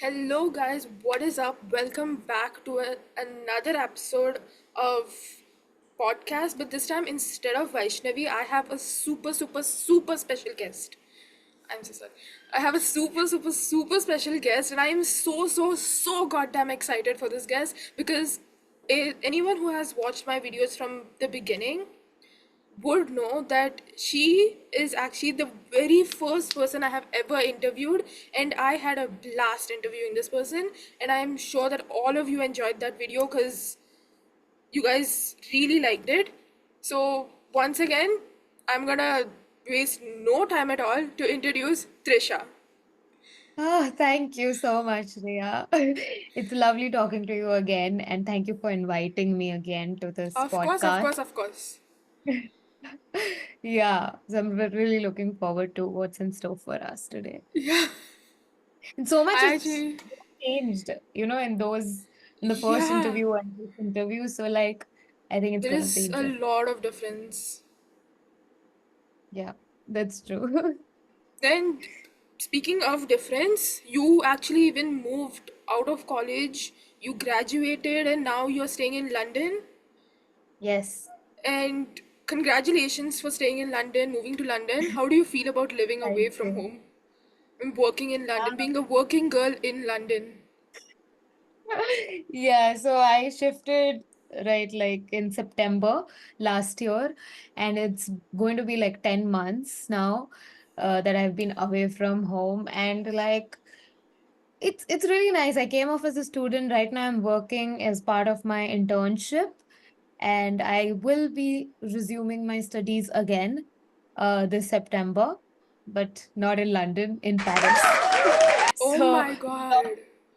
Hello, guys, what is up? Welcome back to another episode of podcast. But this time, instead of Vaishnavi, I have a super special guest. I'm so sorry. I have a super special guest, and I am so goddamn excited for this guest because anyone who has watched my videos from the beginning would know that she is actually the very first person I have ever interviewed, and I had a blast interviewing this person. And I'm sure that all of you enjoyed that video because you guys really liked it. So, once again, I'm gonna waste no time at all to introduce Trisha. Oh, thank you so much, Ria. It's lovely talking to you again, and thank you for inviting me again to this Of course, of podcast. course, of course. Yeah, so I'm really looking forward to what's in store for us today. Yeah, And so much I has actually, changed, in the first yeah, interview and this interview. So, like, I think it's there gonna be is a interesting. lot of difference. Yeah, that's true. Then, speaking of difference, you actually even moved out of college, you graduated, and now you're staying in London. Yes, And congratulations for staying in London, moving to London. How do you feel about living away thank from you. home and working in London, being a working girl in London? Yeah, so I shifted right like in September last year, and it's going to be like 10 months now that I've been away from home. And like it's really nice. I came off as a student. Right now I'm working as part of my internship, and I will be resuming my studies again this September, but not in London, in Paris. Oh So my god.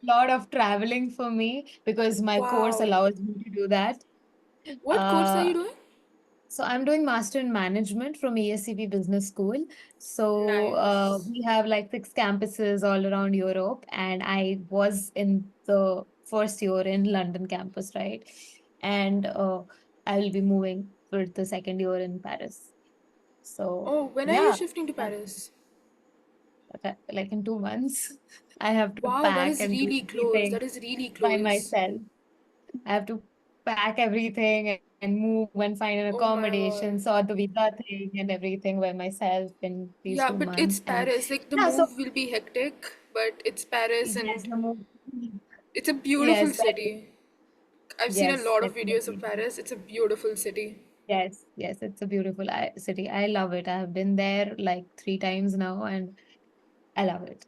lot of traveling for me because my course Wow. allows me to do that. What course are Uh, you doing? so I'm doing master in management from ESCB Business School. So Nice. we have like 6 campuses all around Europe, and I was in the first year in London campus, right? And I will be moving for the second year in Paris. So Oh, when are you yeah, shifting to that- Paris? like in 2 months, I have to Wow, that pack is and do really close. everything That is really by close. myself. I have to pack everything and move and find an Oh my god. accommodation, sort the visa thing and everything by myself in these Yeah, two but it's months. And Paris. Like the yeah, so move will be hectic, but it's Paris yes, and the move. it's a beautiful Yes, that is, city. I've seen a yes, lot of videos of definitely. Paris. It's a beautiful city. Yes, yes, it's a beautiful city. I love it. I have been there like 3 times now, and I love it.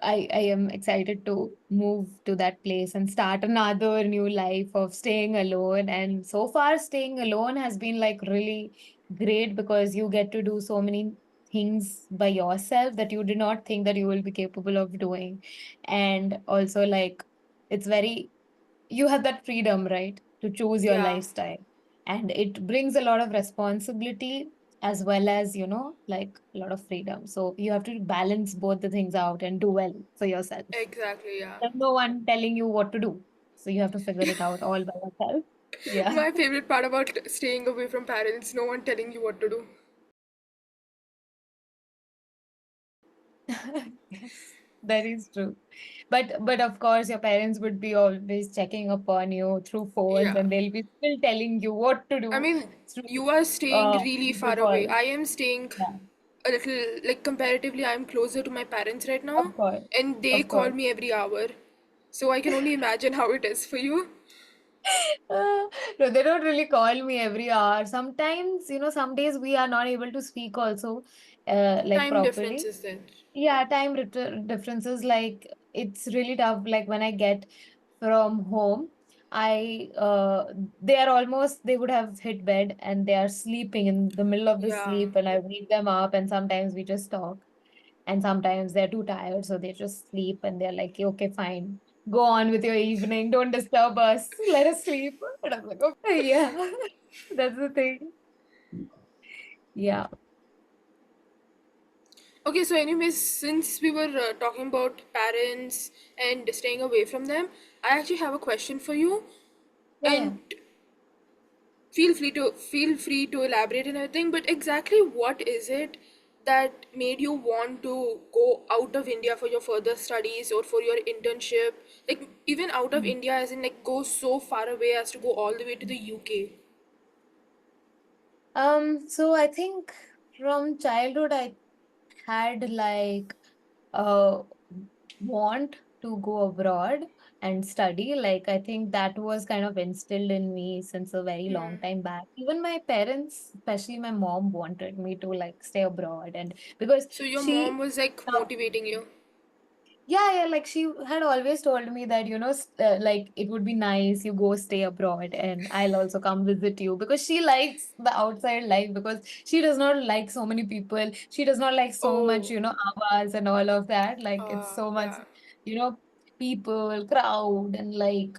I am excited to move to that place and start another new life of staying alone. And so far, staying alone has been like really great because you get to do so many things by yourself that you did not think that you will be capable of doing. And also, like, it's very, you have that freedom, right, to choose your Yeah, lifestyle. And it brings a lot of responsibility as well as, like a lot of freedom. So you have to balance both the things out and do well for yourself. exactly. Yeah. There's no one telling you what to do. So you have to figure it out all by yourself. Yeah. My favorite part about staying away from parents, no one telling you what to do. Yes, that is true. But of course your parents would be always checking upon you through phones, Yeah. and they'll be still telling you what to I do mean, through you are staying really video far away. calls. I am staying Yeah, a little, like, comparatively, I'm closer to my parents right now, of course. and they Of call course. me every hour. So I can only imagine how it is for you. No, they don't really call me every hour. Sometimes, some days we are not able to speak also, like Time properly. differences then. Yeah, differences, like it's really tough. Like when I get from home, I they are almost, they would have hit bed and they are sleeping in the middle of the Yeah. sleep, and I wake them up, and sometimes we just talk, and sometimes they're too tired, so they just sleep, and they're like, okay, fine, go on with your evening, don't disturb us, let us sleep. And I'm like, okay, yeah, that's the thing. Yeah. Okay, so anyways, since we were talking about parents and staying away from them, I actually have a question for you, Yeah, yeah. and feel free to elaborate and everything. But exactly what is it that made you want to go out of India for your further studies or for your internship? Like even out of India, as in like go so far away as to go all the way to the UK. So I think from childhood I had like a want to go abroad and study. Like I think that was kind of instilled in me since a very long time back. Even my parents, especially my mom, wanted me to like stay abroad, and because So your mom she was like motivating you. yeah, like she had always told me that, like it would be nice you go stay abroad and I'll also come visit you because she likes the outside life because she does not like so many people. She does not like so much, Oh, hours and all of that. Like it's so much, yeah. you know, people, crowd, and like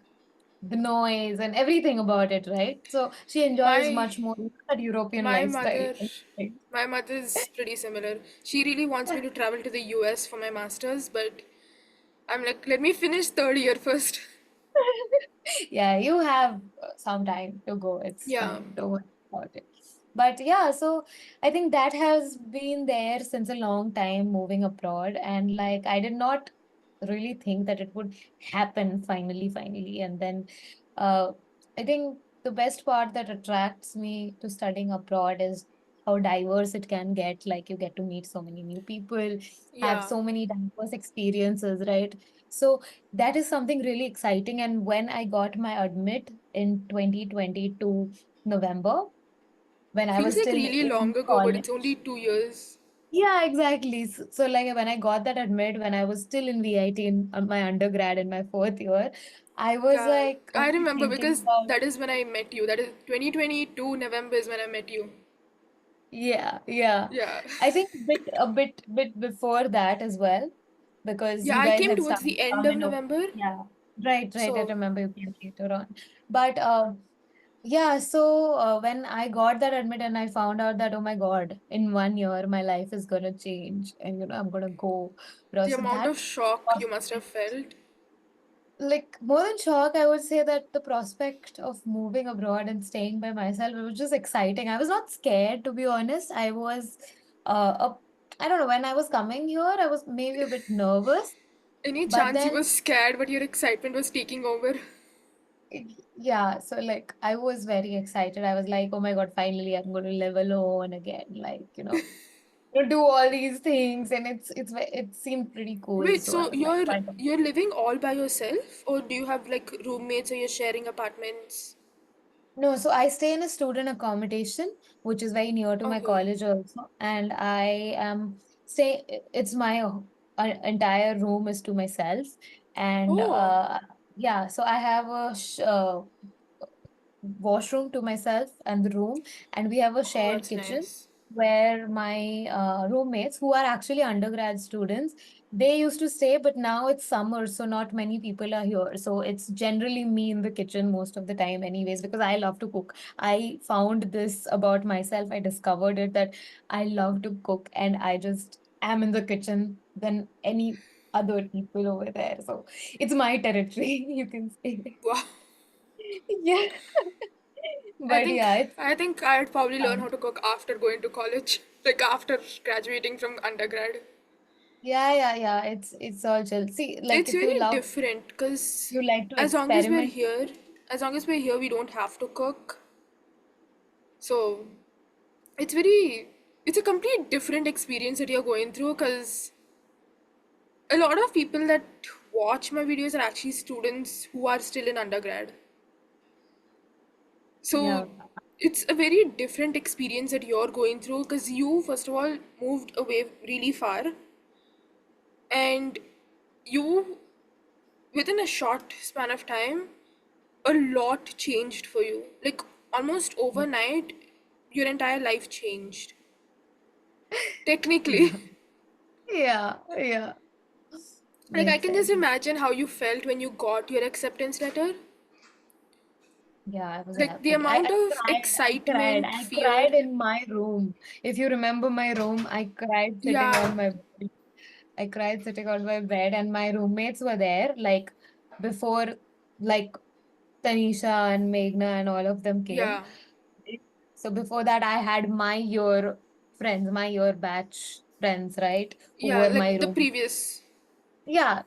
the noise and everything about it, right? So she enjoys My much more that European my lifestyle. mother my mother is pretty similar. She really wants me to travel to the US for my masters, but I'm like, let me finish third year first. Yeah, you have some time to go. It's Yeah. fine. Don't worry about it. But yeah, so I think that has been there since a long time moving abroad. And like, I did not really think that it would happen finally. And then uh, I think the best part that attracts me to studying abroad is how diverse it can get. Like, you get to meet so many new people, have Yeah. so many diverse experiences, right? So, that is something really exciting. And when I got my admit in 2022 November, when I Feels was like still really in long ago, but it's college. only 2 years. Yeah, exactly. So, like when I got that admit, when I was still in VIT in my undergrad in my fourth year, I was Yeah, like I only remember thinking because about, that is when I met you. That is 2022 November is when I met you. yeah. Yeah. I think bit before that as well, because Yeah, you I guys came had towards started the end of coming over. November. Yeah, right. I So, remember you came later on. But yeah, so when I got that admit and I found out that, oh my God, in 1 year my life is gonna change and I'm gonna go abroad. the So amount that of shock you must have prospect, felt. like more than shock, I would say that the prospect of moving abroad and staying by myself, it was just exciting. I was not scared, to be honest. I was I don't know, when I was coming here, I was maybe a bit nervous, Any but chance you then were scared, but your excitement was taking over? yeah, so like I was very excited. I was like, oh my God, finally I'm going to live alone again. Like, do all these things, and it seemed pretty cool. Wait, So I so was like, why not? you're living all by yourself, or do you have like roommates or you're sharing apartments? No, so I stay in a student accommodation, which is very near to my Okay. college also, and I am stay. It's my entire room is to myself, and Oh, yeah, so I have a washroom to myself and the room, and we have a oh, shared that's kitchen nice. where my roommates, who are actually undergrad students, they used to stay, but now it's summer, so not many people are here. So it's generally me in the kitchen most of the time, anyways, because I love to cook. I found this about myself. I discovered it that I love to cook, and I just am in the kitchen than any other people over there. So it's my territory, you can say. Wow. Yeah. I But think yeah, it's I think I'd probably learn fun. how to cook after going to college, like after graduating from undergrad. Yeah. It's all chill. See, like It's if you very love, different because you like to as long as we're experiment. here, as long as we're here, we don't have to cook. So it's very, it's a complete different experience that you're going through because a lot of people that watch my videos are actually students who are still in undergrad. Yeah. So it's a very different experience that you're going through because you, first of all, moved away really far and you, within a short span of time, a lot changed for you. Like almost overnight, your entire life changed. Yeah. Technically. Yeah. Like I Makes can just sense. imagine how you felt when you got your acceptance letter. Yeah, I was Like the happy. amount of I cried. excitement, I fear. cried in my room. If you remember my room, I cried sitting Yeah, on my bed. I cried sitting on my bed, and my roommates were there, like before, like Tanisha and Meghna and all of them came. yeah. So before that, I had my year friends, my year batch friends, right? Who Yeah, were my like the room, previous. yeah,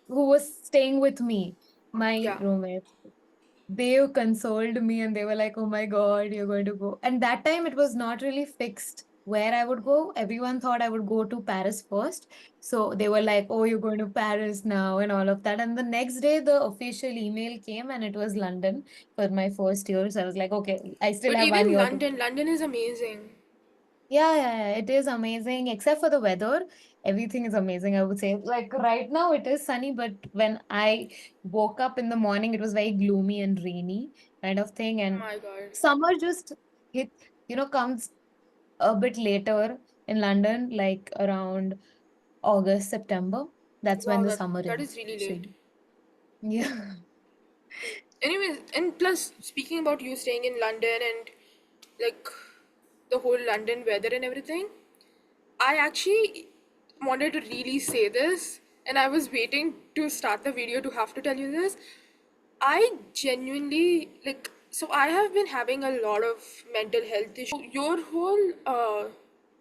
who was staying with me, my Yeah. roommates. They consoled me and they were like, "Oh my God, you're going to go." And that time it was not really fixed where I would go. Everyone thought I would go to Paris first. So they were like, "Oh, you're going to Paris now," and all of that. And the next day, the official email came and it was London for my first year. So I was like, okay, I still But have one even year to London, go. London is amazing. Yeah, yeah, yeah, it is amazing, except for the weather. Everything is amazing, I would say. Like right now, it is sunny, but when I woke up in the morning, it was very gloomy and rainy kind of thing. Oh And my God. summer just hit, comes a bit later in London, like around August, September. That's when Wow, the that summer that is. is really So, late. yeah. Anyways, and plus, speaking about you staying in London and like the whole London weather and everything, I actually wanted to really say this, and I was waiting to start the video to have to tell you this. I genuinely like, so I have been having a lot of mental health issues. Your whole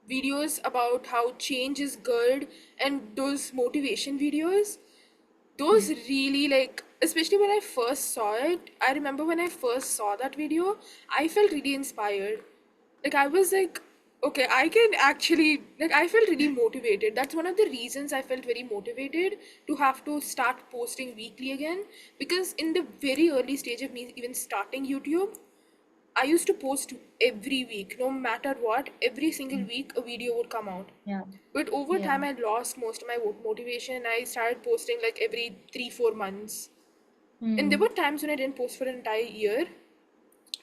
videos about how change is good and those motivation videos, those really like, especially when I first saw it, I remember when I first saw that video, I felt really inspired. Like I was like, okay, I can actually, like I felt really motivated. That's one of the reasons I felt very motivated to have to start posting weekly again, because in the very early stage of me even starting YouTube, I used to post every week, no matter what. Every single week, a video would come out. Yeah. But over Yeah. time, I lost most of my motivation, and I started posting like every 3, 4 months. And there Hmm. were times when I didn't post for an entire year.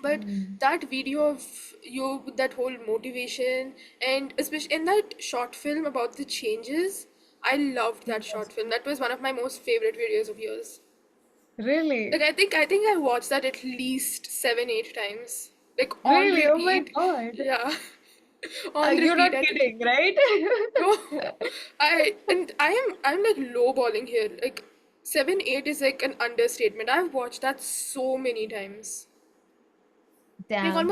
But Hmm. that video of you with that whole motivation, and especially in that short film about the changes, I loved that Yes. short film. That was one of my most favorite videos of yours. Like Really? I think I watched that at least 7, 8 times. Like on Really? Oh my repeat. God. Yeah. On You're repeat. not kidding, right? No, I'm like lowballing here. Like 7, 8 is like an understatement. I've watched that so many times. Like Damn.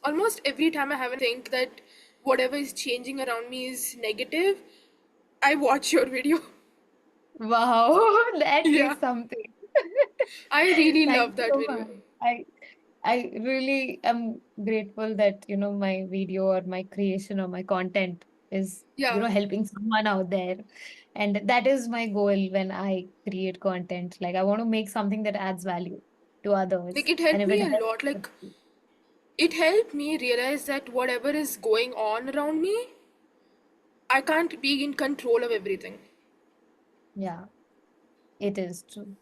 almost every time I have a think that whatever is changing around me is negative, I watch your video. Wow, that Yeah. is something. I really Thank love you that so video. much. I really am grateful that, my video or my creation or my content is, Yeah. helping someone out there. And that is my goal when I create content. Like I want to make something that adds value to Like others. it And helped if it me a helps lot. other Like people, it helped me realize that whatever is going on around me, I can't be in control of everything. yeah, it is true.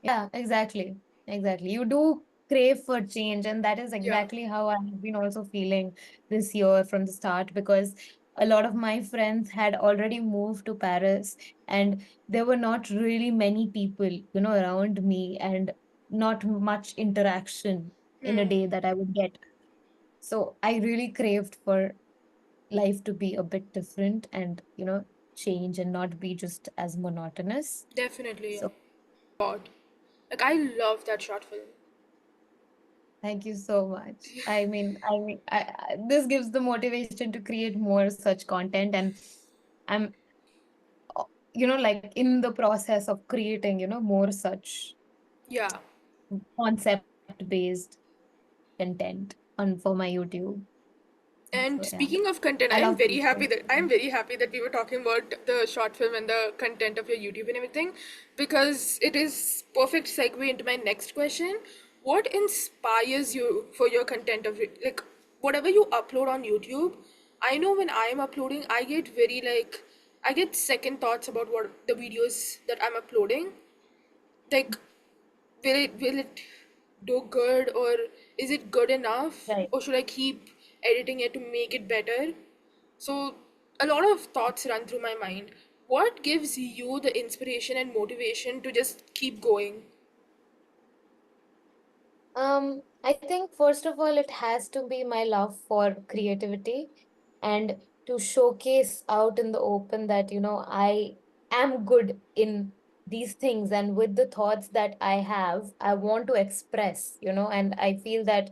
Yeah, exactly. Exactly. You do crave for change, and that is Yeah. exactly how I've been also feeling this year from the start because a lot of my friends had already moved to Paris, and there were not really many people, around me, and not much interaction in a Hmm. day that I would get. So I really craved for life to be a bit different and, change and not be just as monotonous. Definitely. Yeah. So God. Like I love that short film. thank you so much. This gives the motivation to create more such content, and I'm, like in the process of creating, more such Yeah. concept-based content on for my YouTube. And So yeah, speaking of content, I love I am very happy that we were talking about the short film and the content of your YouTube and everything, because it is perfect segue into my next question. What inspires you for your content of it? Like whatever you upload on YouTube, I know when I am uploading, I get very like I get second thoughts about what the videos that I'm uploading. Like will it do good, or is it good enough, right. or should I keep editing it to make it better? So a lot of thoughts run through my mind. What gives you the inspiration and motivation to just keep going? I think first of all, it has to be my love for creativity and to showcase out in the open that, I am good in these things and with the thoughts that I have, I want to express, and I feel that,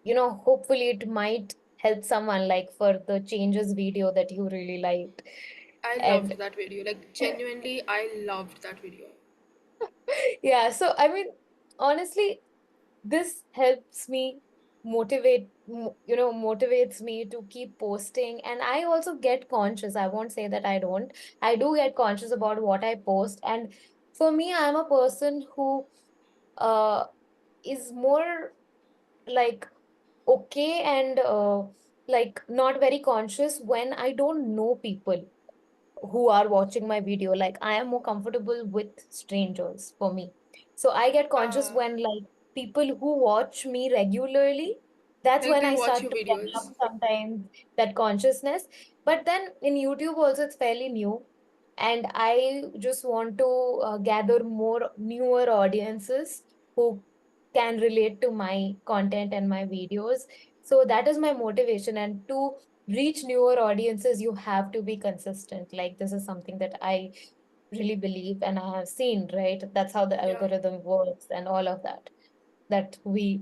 hopefully it might help someone, like for the changes video that you really liked. I And loved that video. Like, genuinely, I loved that video. yeah, so I mean, honestly, this helps me motivates me to keep posting. And I also get conscious. I won't say that I don't. I do get conscious about what I post. And for me, I'm a person who uh is more like okay and like not very conscious when I don't know people who are watching my video. Like I am more comfortable with strangers for me. So I get conscious Uh, when like people who watch me regularly, that's like, when they I watch start your to videos. develop sometimes that consciousness. But then in YouTube also it's fairly new. And I just want to gather more newer audiences who can relate to my content and my videos. So that is my motivation. And to reach newer audiences, you have to be consistent. Like this is something that I really believe and I have seen, right? That's how the Yeah. algorithm works and all of that that we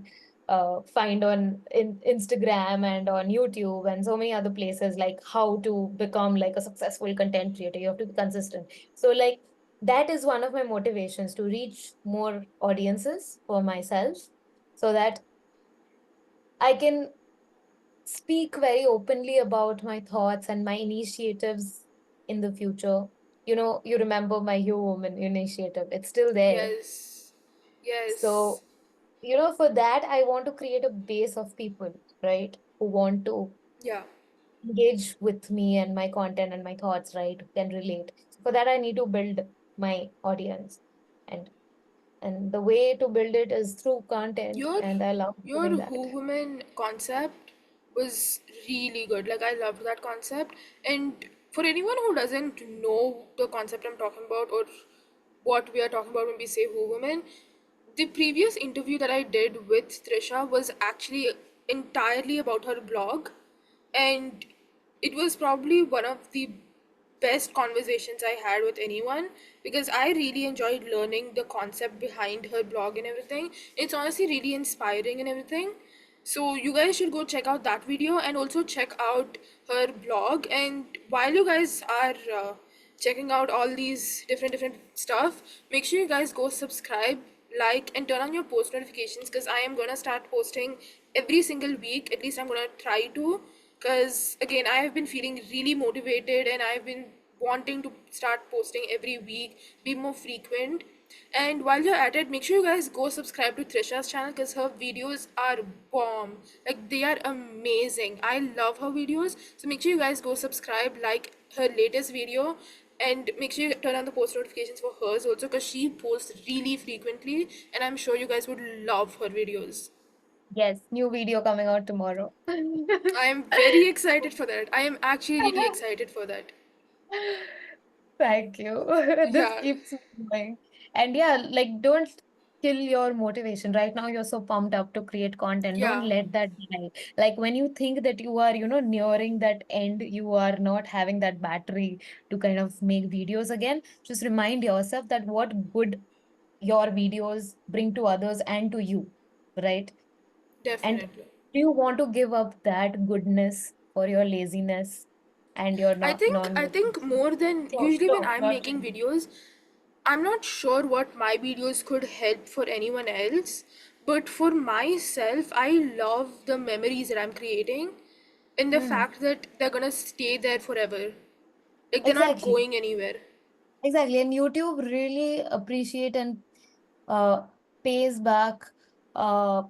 find on Instagram and on YouTube and so many other places, like how to become like a successful content creator. You have to be consistent. So like that is one of my motivations, to reach more audiences for myself so that I can speak very openly about my thoughts and my initiatives in the future. You remember my You Woman initiative, it's still there. Yes. Yes. So, for that, I want to create a base of people, right, who want to Yeah. engage with me and my content and my thoughts, right, who can relate. So for that, I need to build my audience. And the way to build it is through content, Your and I love your doing Who that. Woman concept was really good. Like, I loved that concept. And for anyone who doesn't know the concept I'm talking about, or what we are talking about when we say Who Woman, the previous interview that I did with Trisha was actually entirely about her blog, and it was probably one of the best conversations I had with anyone, because I really enjoyed learning the concept behind her blog and everything. It's honestly really inspiring and everything. So you guys should go check out that video and also check out her blog. And while you guys are checking out all these different stuff, make sure you guys go subscribe, like, and turn on your post notifications, because I am gonna start posting every single week. At least I'm gonna try to, because again, I have been feeling really motivated and I've been wanting to start posting every week, be more frequent. And while you're at it, make sure you guys go subscribe to Trisha's channel, because her videos are bomb. Like, they are amazing. I love her videos. So make sure you guys go subscribe, like her latest video, and make sure you turn on the post notifications for hers also, because she posts really frequently and I'm sure you guys would love her videos. Yes, new video coming out tomorrow. I am very excited for that. I am actually really excited for that. Thank you. This Yeah, keeps me going. And yeah, like don't kill your motivation. Right now, you're so pumped up to create content. Don't yeah, let that die. Like when you think that you are, nearing that end, you are not having that battery to kind of make videos again. Just remind yourself that what good your videos bring to others and to you, right? And definitely. do you want to give up that goodness for your laziness and your I think more than so, usually when no, I'm not making really. videos, I'm not sure what my videos could help for anyone else, but for myself, I love the memories that I'm creating and the Hmm. fact that they're gonna stay there forever. Like, they're not Exactly. going anywhere. Exactly. And YouTube really appreciate and uh, pays back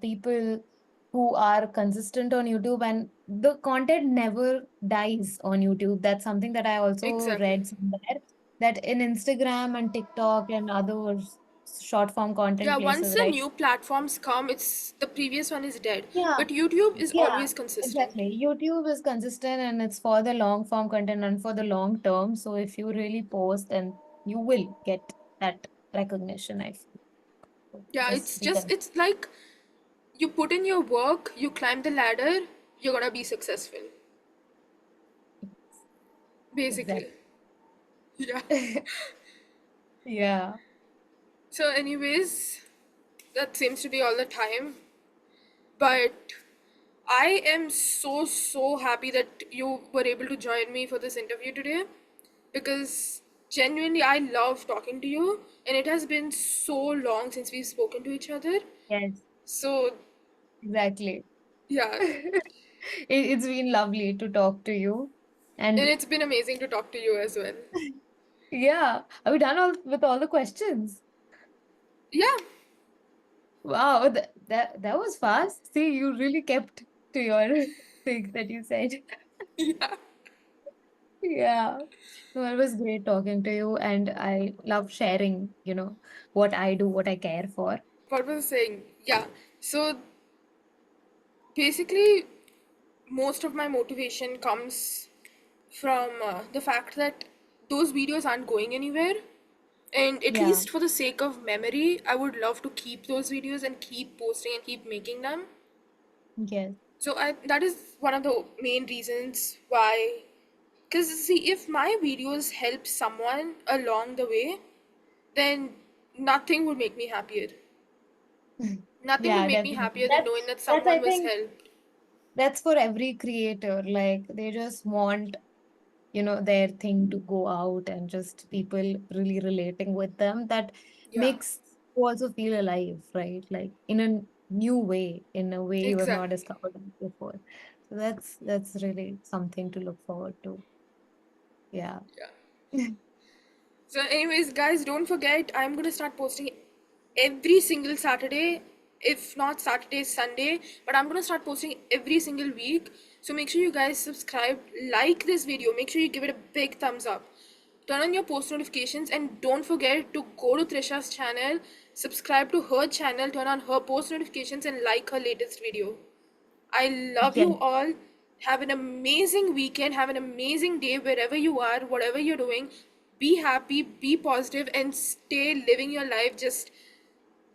people who are consistent on YouTube, and the content never dies on YouTube. That's something that I also Exactly. read somewhere, that in Instagram and TikTok and other short form content Yeah, once places, the right? new platforms come, it's the previous one is dead. Yeah. But YouTube is Yeah, always consistent. exactly. YouTube is consistent and it's for the long form content and for the long term. So if you really post, then you will get that recognition, I feel. So Yeah, just it's be just consistent. it's like you put in your work, you climb the ladder, you're gonna be successful. Basically. Exactly. Yeah. Yeah. So anyways, that seems to be all the time. But I am so happy that you were able to join me for this interview today because genuinely I love talking to you and it has been so long since we've spoken to each other. Yes, So, exactly. yeah, It's been lovely to talk to you. and And it's been amazing to talk to you as well. yeah, are we done with all the questions? Yeah, Wow, that was fast. See, you really kept to your things that you said. yeah. Yeah. No, it was great talking to you, and I love sharing, what I do, what I care for. What was I saying? Yeah. So basically, most of my motivation comes from the fact that those videos aren't going anywhere. And at Yeah. least for the sake of memory, I would love to keep those videos and keep posting and keep making them. Yes. So that is one of the main reasons why. Because see, if my videos help someone along the way, then nothing would make me happier. Nothing would Yeah, make me definitely. happier than knowing that That's someone I was think helped. that's for every creator. Like they just want, their thing to go out and just people really relating with them. That Yeah, makes you also feel alive, right? Like in a new way, in a way you have not exactly. discovered before. So that's really something to look forward to. Yeah. Yeah. So, anyways, guys, don't forget, I'm gonna start posting every single Saturday, if not Saturday, Sunday, but I'm gonna start posting every single week. So, make sure you guys subscribe, like this video, make sure you give it a big thumbs up, turn on your post notifications, and don't forget to go to Trisha's channel, subscribe to her channel, turn on her post notifications, and like her latest video. I love Yes. you all. Have an amazing weekend. Have an amazing day wherever you are, whatever you're doing. Be happy, be positive, and stay living your life. Just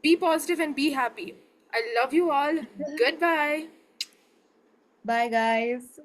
be positive and be happy. I love you all. Goodbye. Bye, guys.